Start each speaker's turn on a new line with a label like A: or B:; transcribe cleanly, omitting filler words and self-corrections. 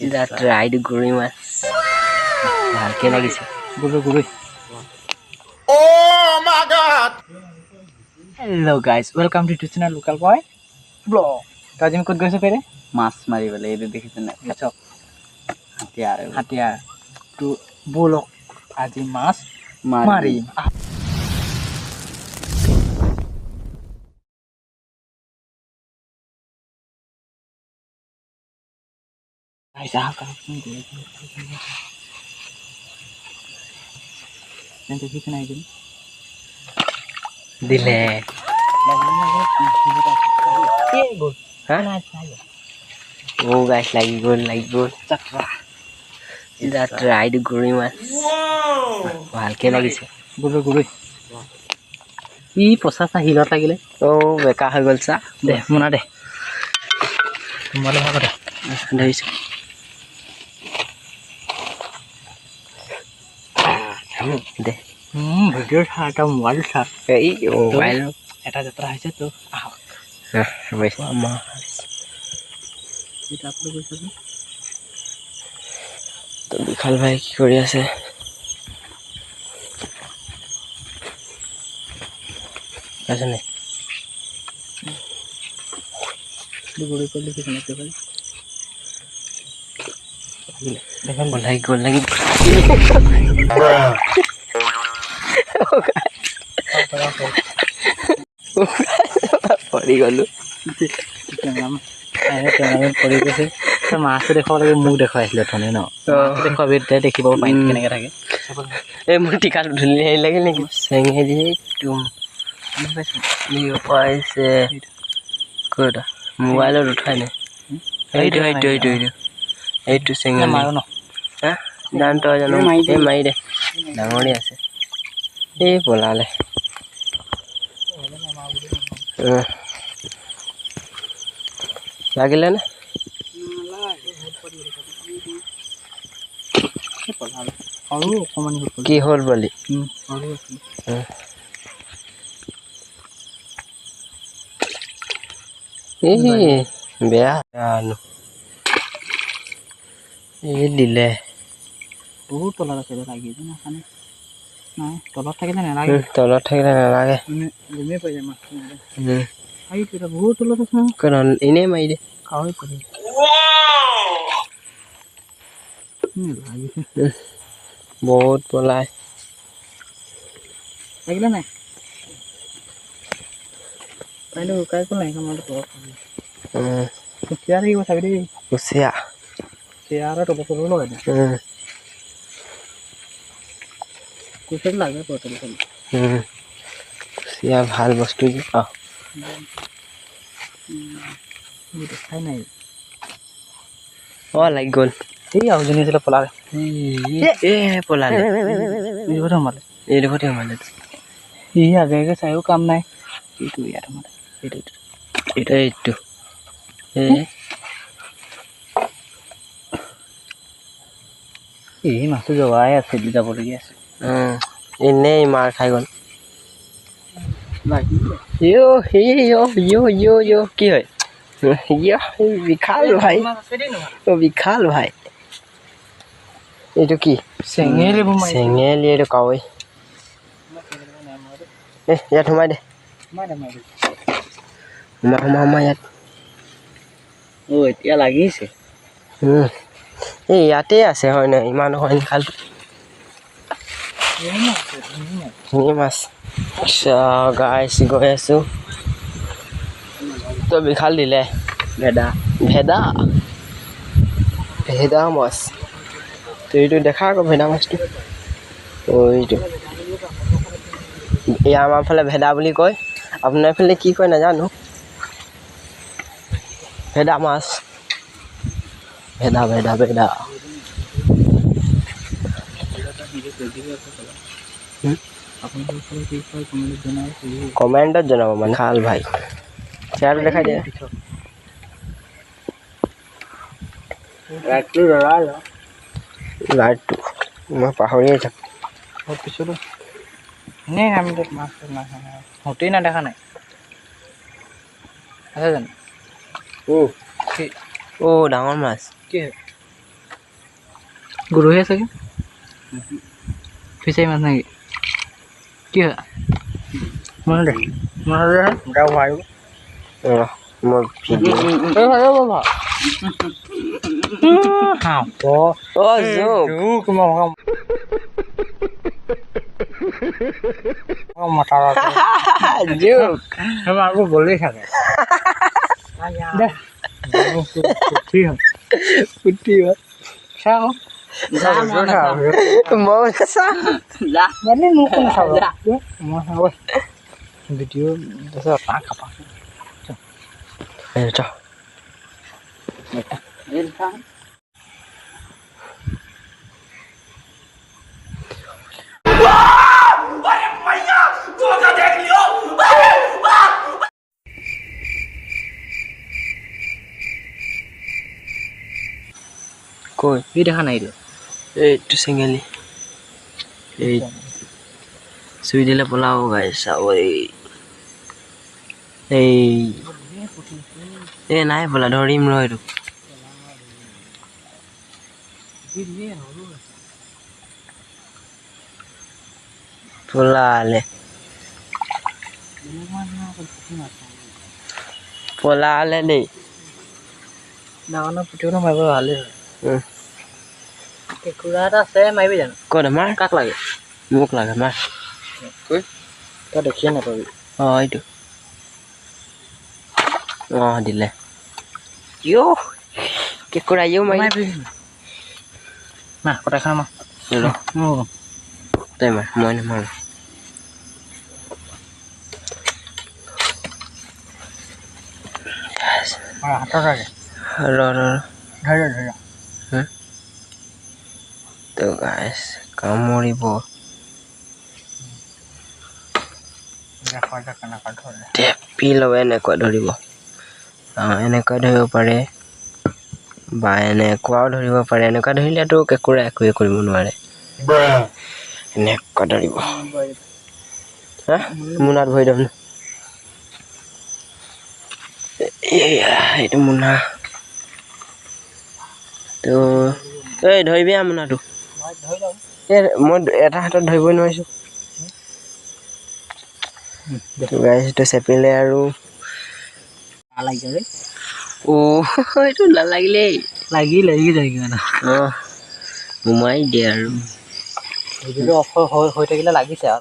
A: Ride গৰৈ মাছ ভালকে লাগিছে।
B: গৰৈ hello' guys welcome to channel local boy blog. তো আজি আমি ক'ত গৈছোঁ পেৰে মাছ মাৰিবলৈ। এইটো দেখিছে নাই চাওক হাতীয়াৰ তো ব'লক আজি মাছ মাৰিম। দেখিছে নাই
A: দিলে গাইছ লাগি গ'ল ৰাইড গৰৈ মাছ ভালকে লাগিছে।
B: গৰৈ ই পচা চা শিলত লাগিলে
A: বেকা হৈ গ'ল চা
B: দে মোনা দে তোমালে ভাগ দে
A: ধৰিছোঁ দে
B: ভিডিঅ'ৰ চা এটা মোবাইল চা
A: এই মোবাইল
B: এটা যাত্ৰা হৈছে তো আহক
A: তো বিশাল ভাই কি কৰি আছে? আছেনে
B: গৰৈ কৰি দেখিছে নাই
A: লাগি গ'ল পৰি গ'লো।
B: পৰি গৈছে মাছটো দেখুৱাব লাগে, মোক দেখুৱাই আছিলে অথনি ন দেখুৱাবি তেতিয়া দেখিব পাৰিম কেনেকৈ থাকে।
A: এই মোৰ টিকাত ধুলি হেৰি লাগিল নেকি? চেঙেলী পাইছে ক'ত মোবাইলত উঠাই নাই। এইটো চেঙেলী
B: মাৰো ন
A: হা জান তই জানো এই মাৰি দে ডাঙৰি আছে এই পলালে লাগিলে নে কি হ'ল বুলি বেয়া এই দিলে
B: বহুত তলত আছে লাগি নাই তলত থাকিলে নালাগে
A: গমেই
B: পাই যায় মাছ বহুত তলত আছে
A: এনেই মাৰি দে
B: কাৱৈ পৰি
A: বহুত পলাই
B: লাগিলে নাই পাৰিলে শুকাই নাই কুচিয়া থাকিব চাবি দেই
A: কুচিয়া
B: চেয়াৰৰ তলত লগাই দিম কুচিয়াটো লাগে
A: কুচিয়া ভাল বস্তু যে
B: দেখাই নাই
A: লাগি গ'ল
B: এই আউজনী আছিলে পলালে
A: পলালে
B: সোমালে
A: এইডোখৰতে সোমালে
B: ই আগে আগে চাইও কাম নাই এইটো ইয়াত সোমালে
A: এইটো
B: এই মাছটো জগাই আছে যাবলগীয়া আছে
A: এনেই মাৰ খাই গ'ল কি হয় বিশাল ভাই এইটো কি চেঙেলী এইটো কাৱৈ ইয়াত সোমাই দে সোমা ইয়াত
B: এতিয়া লাগিছে
A: এই ইয়াতে আছে হয় নাই ইমান হয় খালটো শিঙি মাছ গাইছ গৈ আছো তো বিশাল দিলে ভেদা মাছ তো এইটো দেখা আকৌ ভেদা মাছটো এইটো আমাৰ ফালে ভেদা বুলি কয়, আপোনাৰ ফালে কি কয় নাজানো। ভেদা মাছ ভেদা কমেণ্টত জনাব মানে ভাল ভাই শ্বেয়াৰটো দেখাই দিয়া লাইটটো মই পাহৰিয়ে থাকোঁ
B: পিছতো এনেই আমি মাছ হতেই না দেখা নাই আছে জানো
A: ডাঙৰ মাছ
B: কি গৰুহে চাগে ফিচাৰী মাছ নেকি কি হয় মনত দে যাওঁ ভাই
A: মই ভিডিঅ'
B: আকৌ গ'লেই থাকে ভিডিঅ' খাপা
A: কৈ
B: এই দেখা নাই
A: এইটো চেঙেলি এই চুই দিলে পলাও গাই চাব এই নাই পলা ধৰিম ৰ এইটো পলালে দেই
B: ডাঙৰ পুঠিও মাৰিব ভালেই হয় কেঁকুৰা এটা আছে মাৰিবি জানো
A: ক'ত আমাৰ
B: কাক লাগে
A: মোক লাগে মাৰ
B: তই দেখিয়ে নাপাবি
A: এইটো দিলে ইও কেঁকুৰা ইও মাৰি
B: না কটাইখন মাৰ
A: তই মাৰ মই নামাৰো
B: হাতৰ লাগে ধৰি
A: তো গাইছ কামুৰিব টেপি লওঁ এনেকুৱা ধৰিব এনেকুৱা ধৰিব পাৰে বা এনেকুৱাও ধৰিব পাৰে এনেকুৱা ধৰিলেতো কেঁকুৰা একোৱে কৰিব নোৱাৰে এনেকুৱা ধৰিব মোনাত ভৰি দিম এইটো মোনা তো এই ধৰিবি মোনাটো মই এটা হাতত ধৰিবই নোৱাৰিছোঁ গাইছটো চেপিলে আৰু এইটো নালাগিলেই
B: লাগি যায় কিমান
A: মোমাই দিয়ে আৰু
B: হৈ থাকিলে লাগিছে আৰু